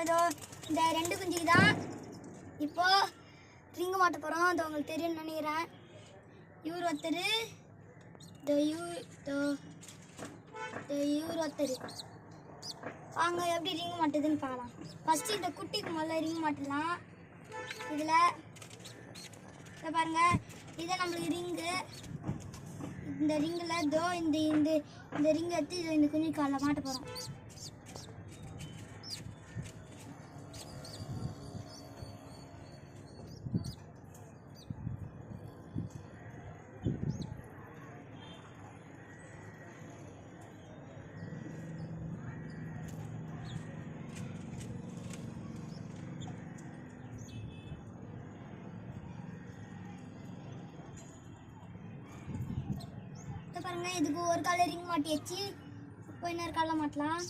இதோ இந்த 2 குஞ்சுக்கு தான் இப்போது ரிங்கு மாட்ட போகிறோம். அது உங்களுக்கு தெரியும்னு நினைக்கிறேன். இவர் ஒருத்தர், இவர் ஒருத்தர். வாங்க எப்படி ரிங்கு மாட்டுதுன்னு பார்க்கலாம். ஃபஸ்ட்டு இந்த குட்டிக்கு முதல்ல ரிங்கு மாட்டலாம். இதில் இதை பாருங்கள், இதை நம்மளுக்கு ரிங்கு. இந்த ரிங்கில் இதோ இந்த ரிங்கை எடுத்து இந்த குஞ்சு காலில் மாட்ட போகிறோம். பாருங்க, இதுக்கு ஒரு கால ரிங் மாட்டியாச்சு. இப்போ இன்னொரு காலில் மாட்டலாம்.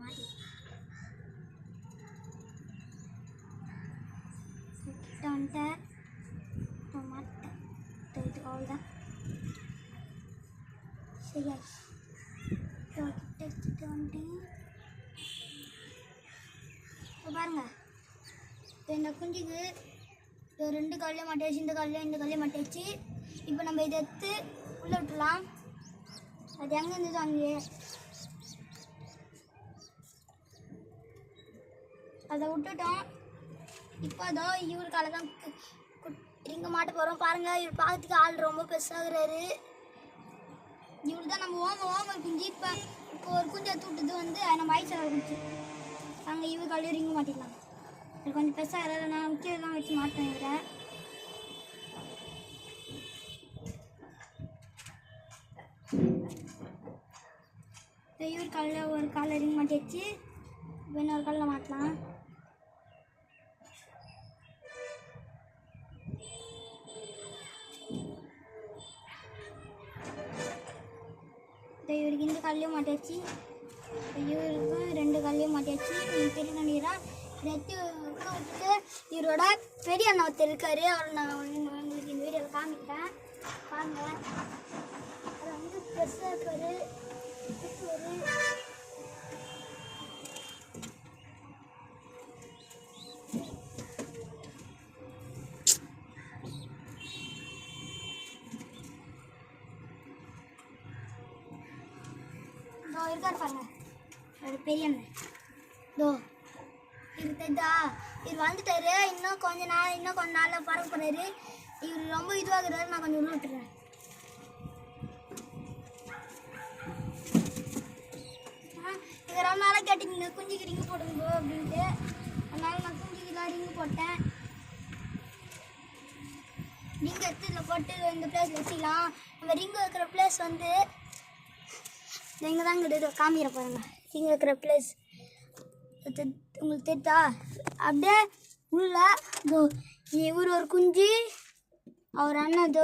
மாட்டி வந்துட்டேன். அவ்வளோதான். சரி எடுத்துட்டு வந்துட்டேன். இப்போ பாருங்கள், இப்போ இந்த குஞ்சுக்கு 2 காலையும் மாட்டியாச்சு. இந்த காலையும் மாட்டியாச்சு. இப்போ நம்ம இதை எடுத்து உள்ளே விட்டுலாம். அது எங்கே இருந்தது அங்கேயே அதை விட்டுட்டோம். இப்போ அதோ இவர் காலை தான் ரிங்க மாட்ட போகிறோம். பாருங்கள், இவர் பார்க்கறதுக்கு ஆள் ரொம்ப பெருசாகிறாரு. இவர் தான் நம்ம ஓம குஞ்சு. இப்போ ஒரு குஞ்சு எடுத்து விட்டது வந்து நம்ம ஐசாக குஞ்சு. அங்கே இவர் காலையும் ரிங்கு மாட்டிடலாம். இவர் கொஞ்சம் பெருசாகிறாரு. நான் முக்கியெல்லாம் வச்சு மாட்டேன். இவரை இவர் காலையில் ஒரு காலில் ரிங் மாட்டியாச்சு. இப்போ இன்னொரு காலில் மாட்டலாம். இவருக்கு இந்த காலையும் மாட்டியாச்சு. இவருக்கும் 2 காலையும் மாட்டியாச்சு. நீங்கள் தெரிய நினைக்கிறேன். இதை விட்டுட்டு இவரோட பெரிய அண்ணா ஒருத்தர் இருக்கார். அவர் நான் உங்களுக்கு இந்த வீடியோவில் காமிக்கிறேன். பாருங்கள், அதை வந்து பெருசாக இருக்கார். இருக்காரு பாருங்க, ஒரு பெரிய அண்ணன். இது தெரிஞ்சா இவர் வந்துட்டாரு. இன்னும் கொஞ்ச நாளில் பறக்க போறாரு. இவர் ரொம்ப இதுவாகிறாரு. நான் கொஞ்சம் உள்ள விட்டுறேன். இது ரொம்ப நாளாக கேட்டீங்க குஞ்சுக்கு ரிங்கு போடுங்க அப்படின்ட்டு. அதனால நான் குஞ்சுக்கெல்லாம் ரிங்கு போட்டேன். ரிங்கு எடுத்து இதில் போட்டு இந்த பிளேஸ் வச்சுக்கலாம். நம்ம ரிங்கு வைக்கிற பிளேஸ் வந்து நீங்கள் தான் இங்கே காமிக்கிற பாருங்க. ரிங்கு வைக்கிற பிளேஸ் உங்களுக்கு தெரியுதா? அப்படியே உள்ள இவர் ஒரு குஞ்சு, அவர் அண்ணன்